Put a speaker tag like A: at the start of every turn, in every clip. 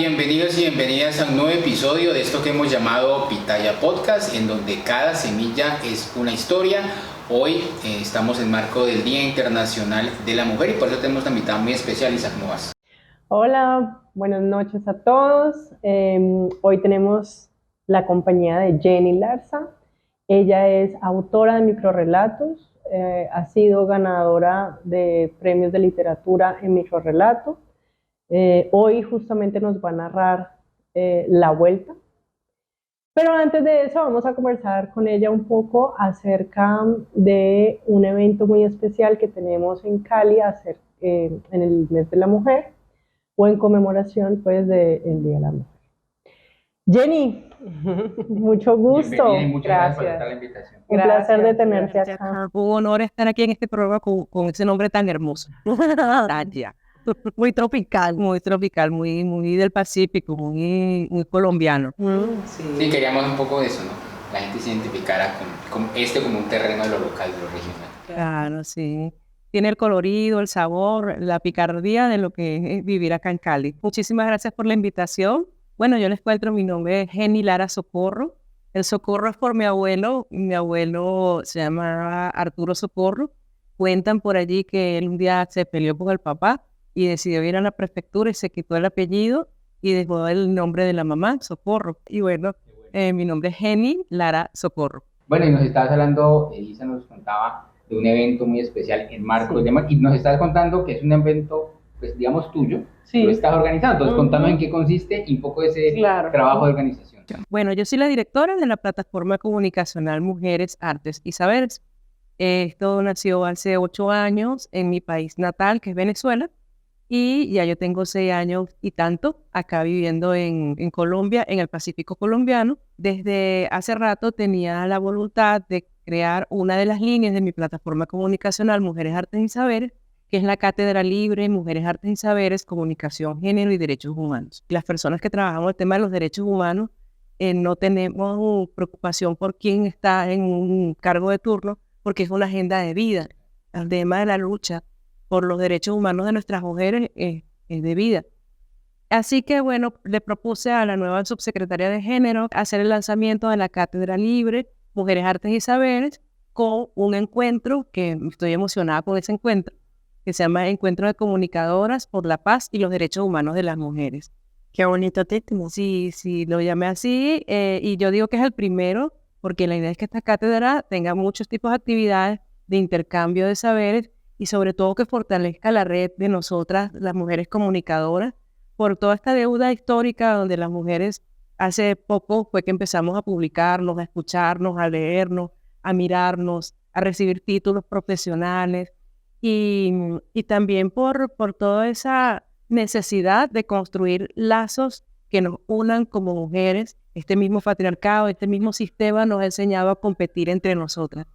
A: Bienvenidos y bienvenidas a un nuevo episodio de esto que hemos llamado Pitaya Podcast, en donde cada semilla es una historia. Hoy estamos en marco del Día Internacional de la Mujer y por eso tenemos una invitada muy especial. Isa, ¿cómo vas?
B: Hola, buenas noches a todos. Hoy tenemos la compañía de Jenny Larza. Ella es autora de microrrelatos, ha sido ganadora de premios de literatura en microrrelato. Hoy justamente nos va a narrar La Vuelta. Pero antes de eso vamos a conversar con ella un poco acerca de un evento muy especial que tenemos en Cali en el mes de la mujer o en conmemoración pues del Día de la Mujer. Jenny, mucho gusto.
A: Bienvenida y muchas gracias por aceptar la invitación.
B: Un placer de tenerte acá.
C: Un honor estar aquí en este programa con ese nombre tan hermoso. Taya. Muy tropical, muy del Pacífico, muy colombiano.
A: Sí, queríamos un poco de eso, ¿no? La gente se identificara con como un terreno de lo local, de lo regional.
C: Claro, sí. Tiene el colorido, el sabor, la picardía de lo que es vivir acá en Cali. Muchísimas gracias por la invitación. Bueno, yo les cuento, mi nombre es Jenny Lara Socorro. El Socorro es por mi abuelo se llama Arturo Socorro. Cuentan por allí que él un día se peleó con el papá y decidió ir a la prefectura y se quitó el apellido y dejó el nombre de la mamá, Socorro. Y bueno, mi nombre es Jenny Lara Socorro.
A: Bueno, y nos estabas hablando, Isa nos contaba de un evento muy especial en marcos de y nos estabas contando que es un evento, pues digamos tuyo, lo estás organizando. Entonces, contanos en qué consiste y un poco de ese trabajo de organización.
C: Bueno, yo soy la directora de la plataforma comunicacional Mujeres, Artes y Saberes. Esto nació hace 8 años en mi país natal, que es Venezuela, y ya yo tengo 6 años y tanto acá viviendo en Colombia, en el Pacífico colombiano. Desde hace rato tenía la voluntad de crear una de las líneas de mi plataforma comunicacional Mujeres, Artes y Saberes, que es la Cátedra Libre Mujeres, Artes y Saberes, Comunicación, Género y Derechos Humanos. Las personas que trabajamos el tema de los derechos humanos no tenemos preocupación por quién está en un cargo de turno, porque es una agenda de vida. El tema de la lucha por los derechos humanos de nuestras mujeres es de vida. Así que, bueno, le propuse a la nueva subsecretaria de Género hacer el lanzamiento de la Cátedra Libre Mujeres, Artes y Saberes con un encuentro, que estoy emocionada con ese encuentro, que se llama Encuentro de Comunicadoras por la Paz y los Derechos Humanos de las Mujeres.
B: Qué bonito título.
C: Sí, lo llamé así y yo digo que es el primero porque la idea es que esta cátedra tenga muchos tipos de actividades de intercambio de saberes y sobre todo que fortalezca la red de nosotras, las mujeres comunicadoras, por toda esta deuda histórica donde las mujeres hace poco fue que empezamos a publicarnos, a escucharnos, a leernos, a mirarnos, a recibir títulos profesionales y también por toda esa necesidad de construir lazos que nos unan como mujeres. Este mismo patriarcado, este mismo sistema nos ha enseñado a competir entre nosotras.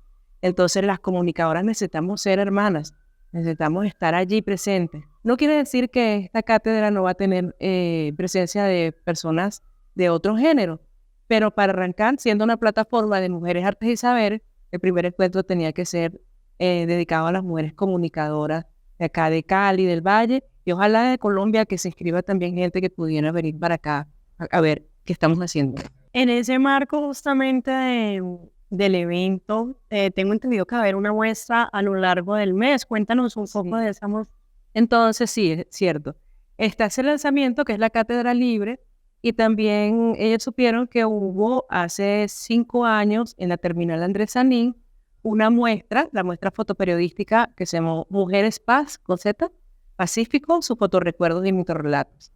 C: Entonces las comunicadoras necesitamos ser hermanas, necesitamos estar allí presentes. No quiere decir que esta cátedra no va a tener presencia de personas de otro género, pero para arrancar, siendo una plataforma de mujeres, artes y saberes, el primer encuentro tenía que ser dedicado a las mujeres comunicadoras de acá de Cali, del Valle, y ojalá de Colombia que se inscriba también gente que pudiera venir para acá a ver qué estamos haciendo.
B: En ese marco justamente del evento, tengo entendido que va a haber una muestra a lo largo del mes. Cuéntanos un poco de esa muestra.
C: Entonces, sí, es cierto. Está ese lanzamiento que es la Cátedra Libre y también ellos supieron que hubo hace 5 años en la terminal Andrés Sanín una muestra, la muestra fotoperiodística que se llamó Mujeres Paz, con Z, Pacífico, sus fotorrecuerdos y microrrelatos.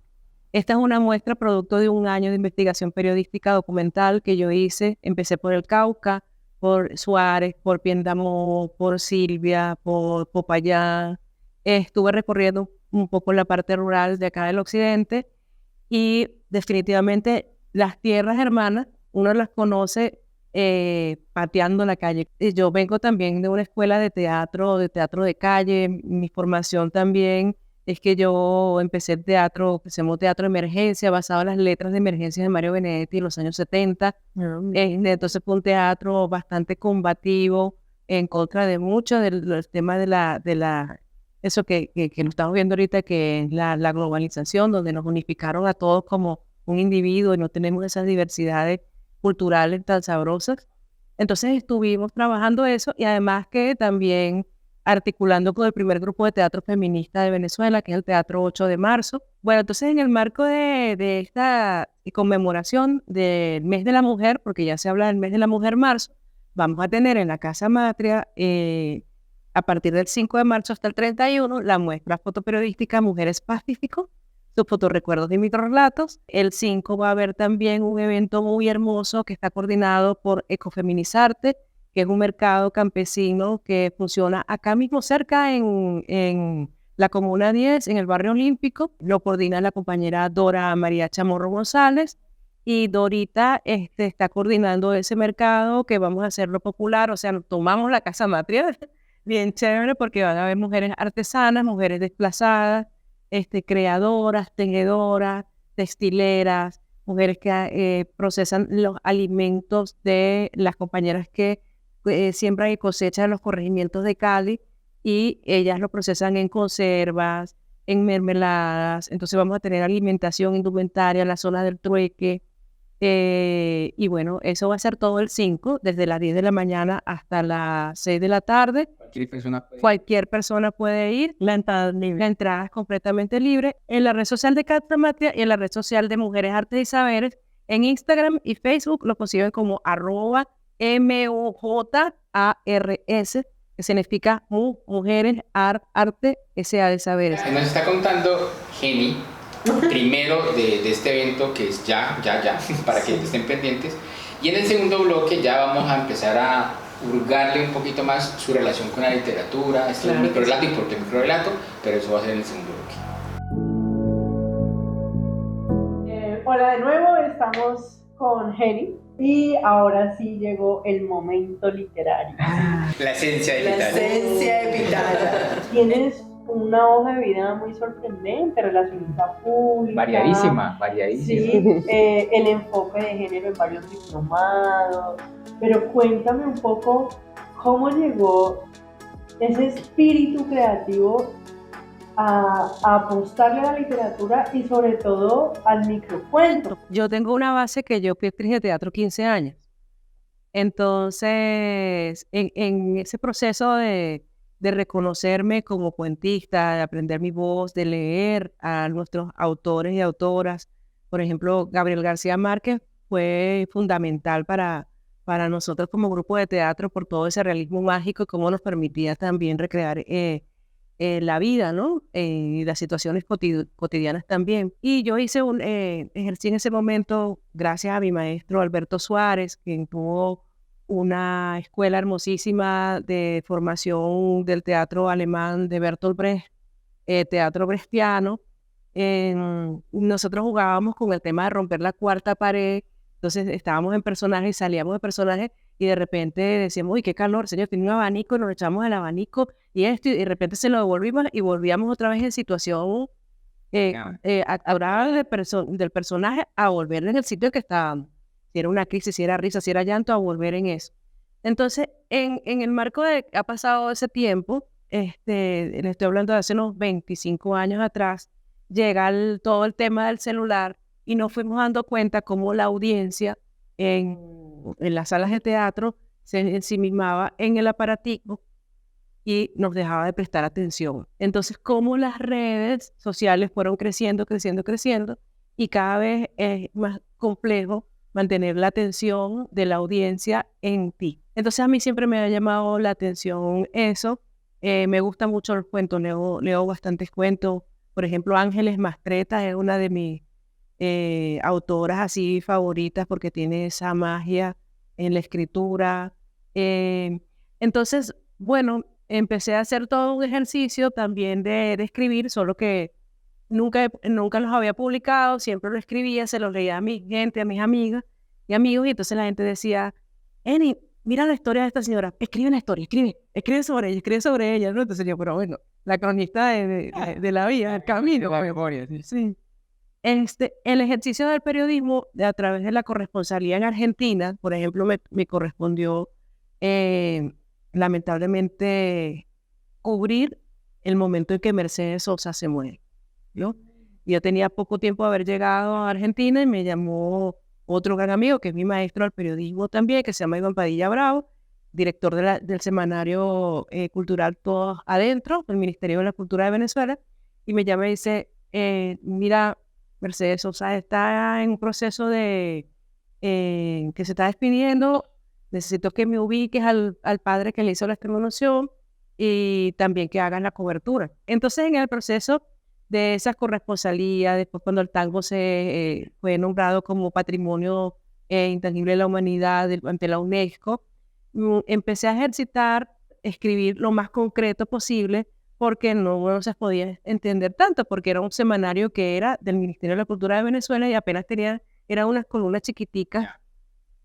C: Esta es una muestra producto de un año de investigación periodística documental que yo hice. Empecé por el Cauca, por Suárez, por Piendamó, por Silvia, por Popayán. Estuve recorriendo un poco la parte rural de acá del occidente y definitivamente las tierras hermanas uno las conoce pateando la calle. Yo vengo también de una escuela de teatro de calle. Mi formación también es que yo empecé teatro de emergencia, basado en las letras de emergencia de Mario Benedetti en los años 70. Entonces fue un teatro bastante combativo en contra de mucho del tema de la eso que lo estamos viendo ahorita, que es la globalización, donde nos unificaron a todos como un individuo y no tenemos esas diversidades culturales tan sabrosas. Entonces estuvimos trabajando eso y además que también articulando con el primer grupo de teatro feminista de Venezuela, que es el Teatro 8 de Marzo. Bueno, entonces en el marco de esta conmemoración del Mes de la Mujer, porque ya se habla del Mes de la Mujer marzo, vamos a tener en la Casa Matria, a partir del 5 de marzo hasta el 31, la muestra fotoperiodística Mujeres Pacífico, sus fotorrecuerdos y microrelatos. El 5 va a haber también un evento muy hermoso que está coordinado por Ecofeminizarte, que es un mercado campesino que funciona acá mismo cerca en la Comuna 10, en el Barrio Olímpico. Lo coordina la compañera Dora María Chamorro González. Y Dorita está coordinando ese mercado que vamos a hacerlo popular, o sea, nos tomamos la casa matria, bien chévere, porque van a haber mujeres artesanas, mujeres desplazadas, creadoras, tejedoras, textileras, mujeres que procesan los alimentos de las compañeras que siembran y cosechan los corregimientos de Cali, y ellas lo procesan en conservas, en mermeladas. Entonces vamos a tener alimentación, indumentaria, la zona del trueque. Y bueno, eso va a ser todo el 5, desde las 10 de la mañana hasta las 6 de la tarde. Cualquier persona puede ir. La entrada es completamente libre. En la red social de Catramatria y en la red social de Mujeres, Artes y Saberes, en Instagram y Facebook lo consiguen como @MUJARS, que significa Mujeres, Arte, S.A. de Saberes.
A: Nos está contando Jenny primero de este evento, que es ya, para que estén pendientes. Y en el segundo bloque ya vamos a empezar a hurgarle un poquito más su relación con la literatura, es un microrelato, y por qué microrelato, pero eso va a ser en el segundo bloque.
B: Hola de nuevo, estamos con Jenny y ahora sí llegó el momento literario.
A: La esencia de
D: Pitaya. La esencia de Pitaya.
B: Tienes una hoja de vida muy sorprendente, relacionista pública.
A: Variadísima.
B: Sí, el enfoque de género en varios diplomados. Pero cuéntame un poco cómo llegó ese espíritu creativo a apostarle a la literatura y sobre todo al microcuento.
C: Yo tengo una base que yo fui actriz de teatro 15 años. Entonces, en ese proceso de reconocerme como cuentista, de aprender mi voz, de leer a nuestros autores y autoras, por ejemplo, Gabriel García Márquez fue fundamental para nosotros como grupo de teatro por todo ese realismo mágico y cómo nos permitía también recrear la vida, ¿no? Y las situaciones cotidianas también. Y yo ejercí en ese momento, gracias a mi maestro Alberto Suárez, quien tuvo una escuela hermosísima de formación del teatro alemán de Bertolt Brecht, teatro brechtiano. Nosotros jugábamos con el tema de romper la cuarta pared. Entonces estábamos en personajes, salíamos de personajes y de repente decíamos, uy, qué calor, señor, tiene un abanico, y nos echamos el abanico y de repente se lo devolvimos y volvíamos otra vez en situación hablaba del personaje a volver en el sitio que estábamos. Si era una crisis, si era risa, si era llanto, a volver en eso. Entonces, en el marco de que ha pasado ese tiempo, le estoy hablando de hace unos 25 años atrás, llega todo el tema del celular y nos fuimos dando cuenta cómo la audiencia en las salas de teatro se ensimismaba en el aparatico y nos dejaba de prestar atención. Entonces, cómo las redes sociales fueron creciendo y cada vez es más complejo mantener la atención de la audiencia en ti. Entonces, a mí siempre me ha llamado la atención eso. Me gustan mucho los cuentos, leo bastantes cuentos. Por ejemplo, Ángeles Mastretta es una de mis autoras así favoritas porque tiene esa magia en la escritura. Entonces, bueno, empecé a hacer todo un ejercicio también de escribir, solo que nunca los había publicado, siempre lo escribía, se los leía a mi gente, a mis amigas y amigos, y entonces la gente decía, Eni, mira la historia de esta señora, escribe una historia, escribe sobre ella, ¿no? Entonces yo, pero bueno, la cronista de la vida, del camino.
A: La memoria,
C: sí. El ejercicio del periodismo a través de la corresponsalía en Argentina, por ejemplo, me correspondió lamentablemente cubrir el momento en que Mercedes Sosa se muere, ¿no? Yo tenía poco tiempo de haber llegado a Argentina y me llamó otro gran amigo, que es mi maestro del periodismo también, que se llama Iván Padilla Bravo, director del semanario cultural Todos Adentro, del Ministerio de la Cultura de Venezuela, y me llama y dice, mira, Mercedes Sosa está en un proceso de que se está despidiendo, necesito que me ubiques al padre que le hizo la exterminación y también que hagas la cobertura. Entonces, en el proceso de esas corresponsalías, después cuando el tango fue nombrado como Patrimonio Intangible de la Humanidad ante la UNESCO, empecé a ejercitar, escribir lo más concreto posible, porque no se podía entender tanto, porque era un semanario que era del Ministerio de la Cultura de Venezuela y apenas era unas columnas chiquiticas.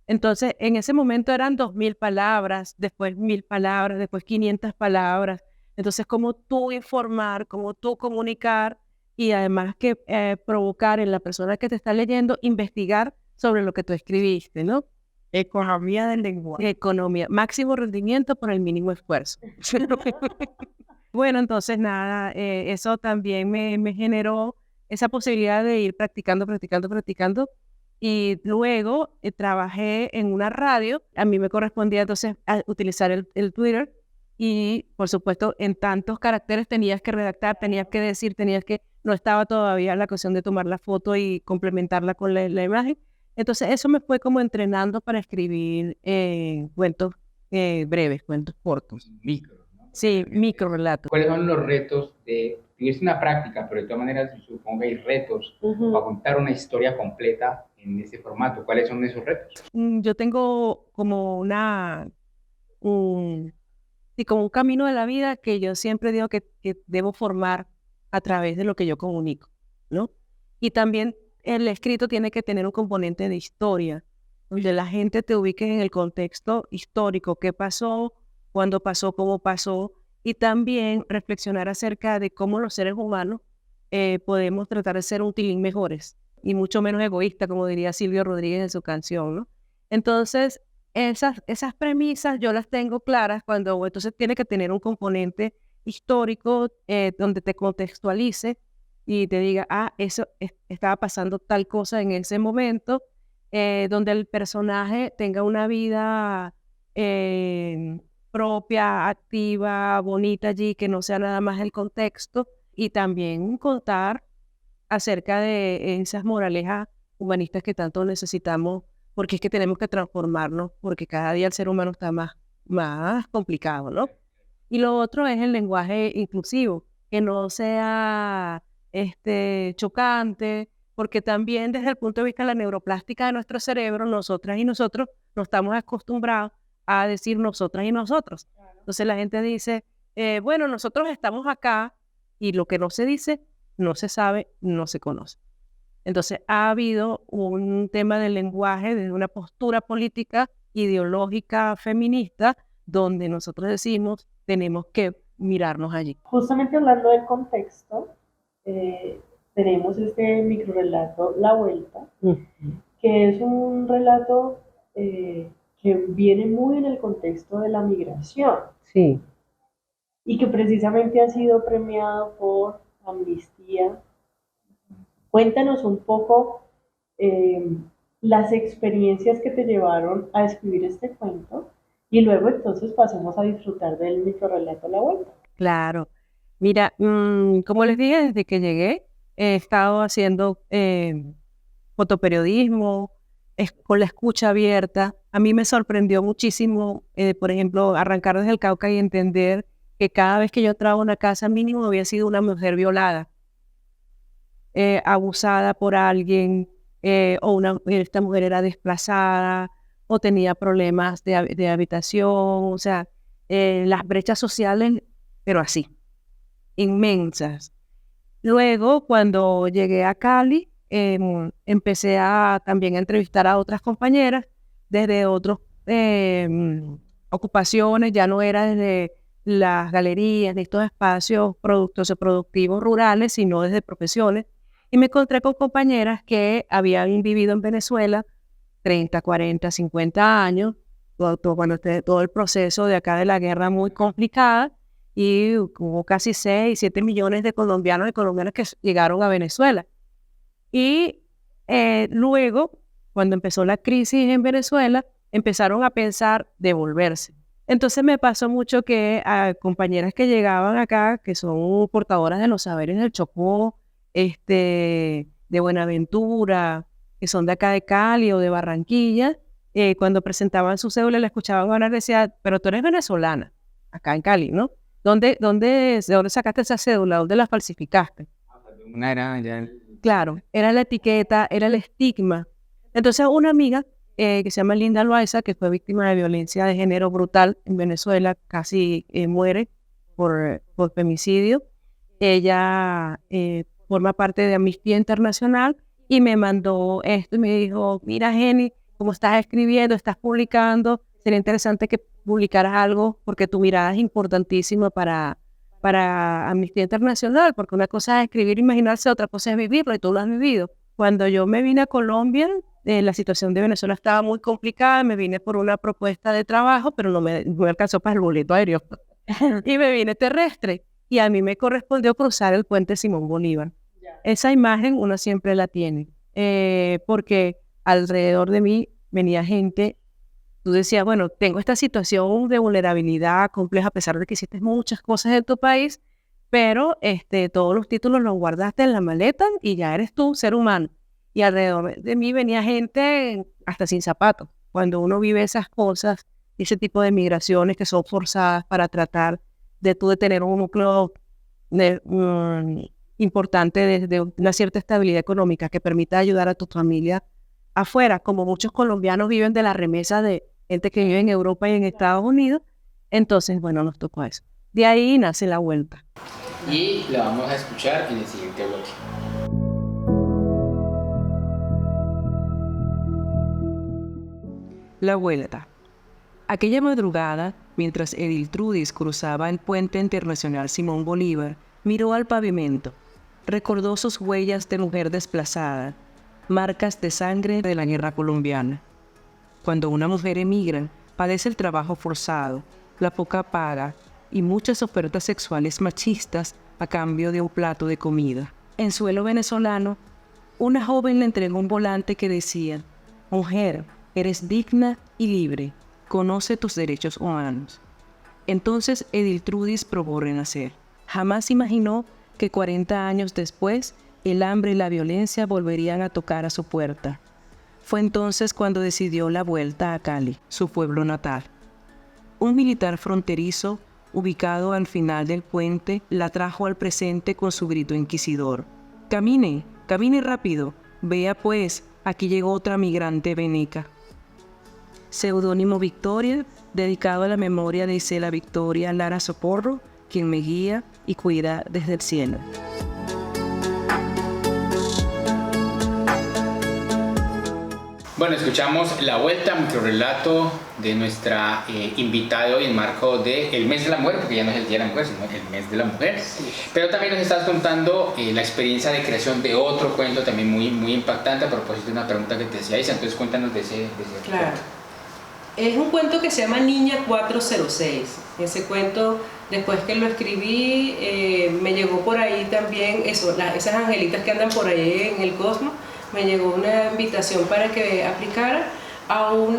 C: Entonces, en ese momento eran 2.000 palabras, después 1.000 palabras, después 500 palabras. Entonces, cómo tú informar, cómo tú comunicar y además que provocar en la persona que te está leyendo, investigar sobre lo que tú escribiste, ¿no?
B: Economía del lenguaje.
C: Economía, máximo rendimiento por el mínimo esfuerzo. Bueno, entonces nada, eso también me generó esa posibilidad de ir practicando. Y luego trabajé en una radio. A mí me correspondía entonces utilizar el Twitter y, por supuesto, en tantos caracteres tenías que redactar, tenías que decir, no estaba todavía la cuestión de tomar la foto y complementarla con la imagen. Entonces, eso me fue como entrenando para escribir cuentos breves, cuentos cortos.
A: Micro, ¿no?
C: Sí, micro relatos.
A: ¿Cuáles son los retos de, tuviste una práctica, pero de todas maneras supongo que hay retos para contar una historia completa en ese formato? ¿Cuáles son esos retos?
C: Yo tengo como como un camino de la vida que yo siempre digo que debo formar a través de lo que yo comunico, ¿no? Y también el escrito tiene que tener un componente de historia, donde la gente te ubique en el contexto histórico, qué pasó, cuándo pasó, cómo pasó, y también reflexionar acerca de cómo los seres humanos podemos tratar de ser un tilín mejores y mucho menos egoístas, como diría Silvio Rodríguez en su canción, ¿no? Entonces, esas premisas yo las tengo claras entonces tiene que tener un componente histórico donde te contextualice y te diga, eso estaba pasando tal cosa en ese momento, donde el personaje tenga una vida propia, activa, bonita allí, que no sea nada más el contexto, y también contar acerca de esas moralejas humanistas que tanto necesitamos, porque es que tenemos que transformarnos, porque cada día el ser humano está más complicado, ¿no? Y lo otro es el lenguaje inclusivo, que no sea chocante, porque también desde el punto de vista de la neuroplástica de nuestro cerebro, nosotras y nosotros no estamos acostumbrados a decir nosotras y nosotros. Claro. Entonces la gente dice, bueno, nosotros estamos acá, y lo que no se dice, no se sabe, no se conoce. Entonces ha habido un tema del lenguaje desde una postura política, ideológica, feminista, donde nosotros decimos, tenemos que mirarnos allí.
B: Justamente hablando del contexto, tenemos este microrelato La Vuelta, que es un relato que viene muy en el contexto de la migración.
C: Sí.
B: Y que precisamente ha sido premiado por Amnistía. Cuéntanos un poco las experiencias que te llevaron a escribir este cuento y luego entonces pasemos a disfrutar del microrelato La Vuelta.
C: Claro. Mira, como les dije, desde que llegué he estado haciendo fotoperiodismo, con la escucha abierta. A mí me sorprendió muchísimo, por ejemplo, arrancar desde el Cauca y entender que cada vez que yo entraba a una casa mínimo había sido una mujer violada, abusada por alguien, o esta mujer era desplazada o tenía problemas de habitación, o sea, las brechas sociales, pero así, inmensas. Luego, cuando llegué a Cali, empecé también a entrevistar a otras compañeras desde otras ocupaciones, ya no era desde las galerías, de estos espacios productivos rurales, sino desde profesiones. Y me encontré con compañeras que habían vivido en Venezuela 30, 40, 50 años, cuando todo el proceso de acá de la guerra muy complicada, y hubo casi 6, 7 millones de colombianos y colombianas que llegaron a Venezuela. Y luego, cuando empezó la crisis en Venezuela, empezaron a pensar devolverse. Entonces me pasó mucho que a compañeras que llegaban acá, que son portadoras de los saberes del Chocó, de Buenaventura, que son de acá de Cali o de Barranquilla, cuando presentaban su cédula, la escuchaban hablar, decía, pero tú eres venezolana, acá en Cali, ¿no? ¿De dónde sacaste esa cédula? ¿Dónde la falsificaste?
A: Una era ya...
C: Claro, era la etiqueta, era el estigma. Entonces una amiga que se llama Linda Loaiza, que fue víctima de violencia de género brutal en Venezuela, casi muere por femicidio. Ella forma parte de Amnistía Internacional y me mandó esto y me dijo, mira Jenny, como estás escribiendo, estás publicando, sería interesante que publicaras algo porque tu mirada es importantísima para Amnistía Internacional, porque una cosa es escribir, imaginarse, otra cosa es vivirlo, y tú lo has vivido. Cuando yo me vine a Colombia, la situación de Venezuela estaba muy complicada, me vine por una propuesta de trabajo, pero no me alcanzó para el boleto aéreo, y me vine terrestre, y a mí me correspondió cruzar el puente Simón Bolívar. Esa imagen uno siempre la tiene, porque alrededor de mí venía gente. Tú decías, bueno, tengo esta situación de vulnerabilidad compleja, a pesar de que hiciste muchas cosas en tu país, pero todos los títulos los guardaste en la maleta y ya eres tú, ser humano. Y alrededor de mí venía gente hasta sin zapatos. Cuando uno vive esas cosas, ese tipo de migraciones que son forzadas para tratar de tener un núcleo importante de una cierta estabilidad económica que permita ayudar a tu familia afuera, como muchos colombianos viven de la remesa de gente que vive en Europa y en Estados Unidos. Entonces, bueno, nos tocó eso. De ahí nace La Vuelta.
A: Y la vamos a escuchar en el siguiente bloque.
E: La Vuelta. Aquella madrugada, mientras Ediltrudis cruzaba el puente internacional Simón Bolívar, miró al pavimento. Recordó sus huellas de mujer desplazada, marcas de sangre de la guerra colombiana. Cuando una mujer emigra, padece el trabajo forzado, la poca paga y muchas ofertas sexuales machistas a cambio de un plato de comida. En suelo venezolano, una joven le entregó un volante que decía: «Mujer, eres digna y libre, conoce tus derechos humanos». Entonces Ediltrudis probó renacer. Jamás imaginó que 40 años después, el hambre y la violencia volverían a tocar a su puerta. Fue entonces cuando decidió la vuelta a Cali, su pueblo natal. Un militar fronterizo, ubicado al final del puente, la trajo al presente con su grito inquisidor: «Camine, camine rápido, vea pues, aquí llegó otra migrante veneca». Seudónimo Victoria, dedicado a la memoria de Isela Victoria Lara Socorro, quien me guía y cuida desde el cielo.
A: Bueno, escuchamos La Vuelta, microrrelato de nuestra invitada de hoy en marco del Mes de la Mujer, porque ya no es el Día de la Mujer, sino el Mes de la Mujer. Sí. Pero también nos estás contando la experiencia de creación de otro cuento también muy, muy impactante a propósito de una pregunta que te decía Isa. Entonces cuéntanos de ese
F: claro.
A: cuento.
F: Es un cuento que se llama Niña 406. Ese cuento, después que lo escribí, me llegó por ahí también, esas angelitas que andan por ahí en el cosmos, me llegó una invitación para que aplicara a un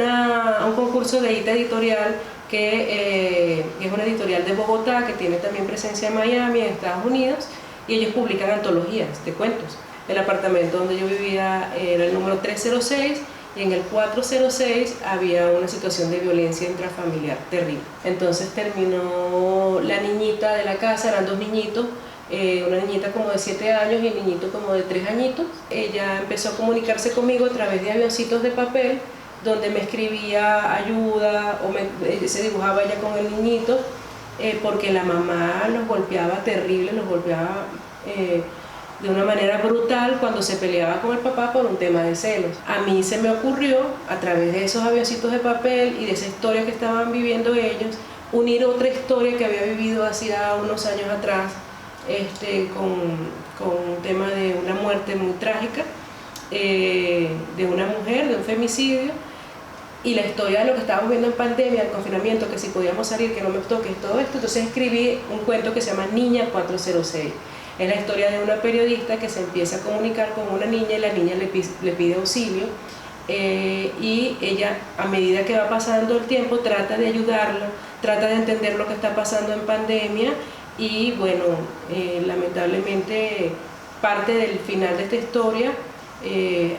F: concurso de ITA Editorial, que es una editorial de Bogotá, que tiene también presencia en Miami, en Estados Unidos, y ellos publican antologías de cuentos. El apartamento donde yo vivía era el número 306, y en el 406 había una situación de violencia intrafamiliar terrible. Entonces terminó la niñita de la casa, eran dos niñitos, una niñita como de 7 años y un niñito como de 3 añitos. Ella empezó a comunicarse conmigo a través de avioncitos de papel, donde me escribía ayuda o se dibujaba ella con el niñito, porque la mamá los golpeaba terrible, los golpeaba de una manera brutal cuando se peleaba con el papá por un tema de celos. A mí se me ocurrió, a través de esos avioncitos de papel y de esa historia que estaban viviendo ellos, unir otra historia que había vivido hacía unos años atrás, con un tema de una muerte muy trágica, de una mujer, de un femicidio, y la historia de lo que estábamos viendo en pandemia, el confinamiento, que si podíamos salir, que no me toque, todo esto. Entonces escribí un cuento que se llama Niña 406. Es la historia de una periodista que se empieza a comunicar con una niña y la niña le pide auxilio. Y ella, a medida que va pasando el tiempo, trata de ayudarla, trata de entender lo que está pasando en pandemia y bueno, lamentablemente parte del final de esta historia,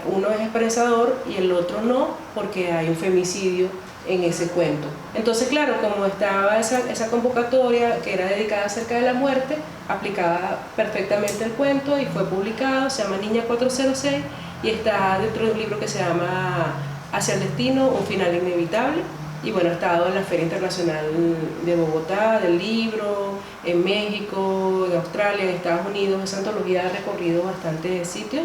F: uno es esperanzador y el otro no, porque hay un femicidio en ese cuento. Entonces, claro, como estaba esa convocatoria que era dedicada acerca de la muerte, aplicaba perfectamente el cuento y fue publicado, se llama Niña 406 y está dentro de un libro que se llama Hacia el destino, un final inevitable. Y bueno, ha estado en la Feria Internacional de Bogotá, del libro, en México, en Australia, en Estados Unidos. Esa antología ha recorrido bastantes sitios,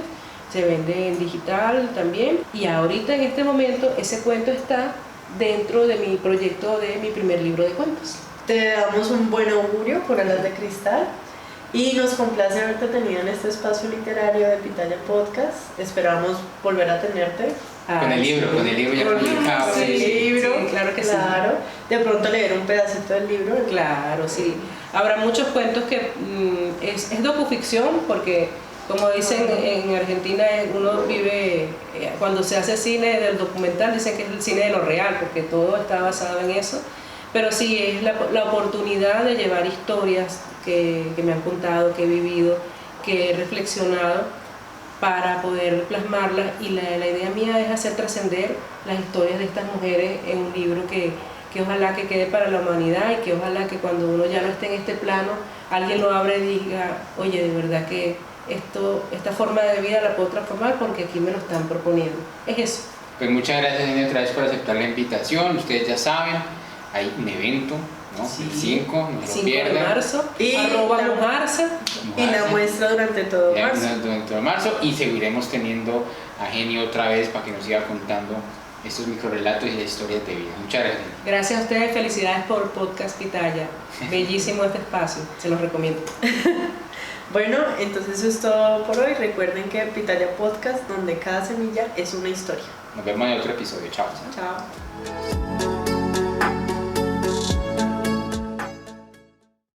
F: se vende en digital también. Y ahorita en este momento ese cuento está dentro de mi proyecto de mi primer libro de cuentos.
D: Te damos un buen augurio por Alas de Cristal y nos complace haberte tenido en este espacio literario de Pitaya Podcast. Esperamos volver a tenerte.
A: Con el libro ya publicado.
F: Sí,
D: libro,
F: sí, claro que
D: claro. De pronto leer un pedacito del libro.
F: Claro, sí. Habrá muchos cuentos que es docuficción, porque como dicen en Argentina, uno vive, cuando se hace cine del documental, dicen que es el cine de lo real, porque todo está basado en eso. Pero sí, es la oportunidad de llevar historias que me han contado, que he vivido, que he reflexionado, para poder plasmarlas, y la idea mía es hacer trascender las historias de estas mujeres en un libro que ojalá que quede para la humanidad y que ojalá que cuando uno ya no esté en este plano, alguien lo abra y diga, oye, de verdad que esta forma de vida la puedo transformar porque aquí me lo están proponiendo. Es eso.
A: Pues muchas gracias, Jenny, otra vez por aceptar la invitación. Ustedes ya saben, hay un evento, ¿no?
F: Sí.
A: El 5, no se lo
F: 5
A: pierdan.
F: de marzo,
D: Y
F: @mujarza.
D: Y la muestra durante todo
A: Ya,
D: marzo.
A: dentro de marzo, y seguiremos teniendo a Jenny otra vez para que nos siga contando estos microrelatos y las historias de vida. Muchas gracias.
F: Gracias a ustedes, felicidades por Podcast Pitaya. Bellísimo este espacio, se los recomiendo.
D: Bueno, entonces eso es todo por hoy. Recuerden que Pitaya Podcast, donde cada semilla es una historia.
A: Nos vemos en otro episodio. Chao.
D: Chao.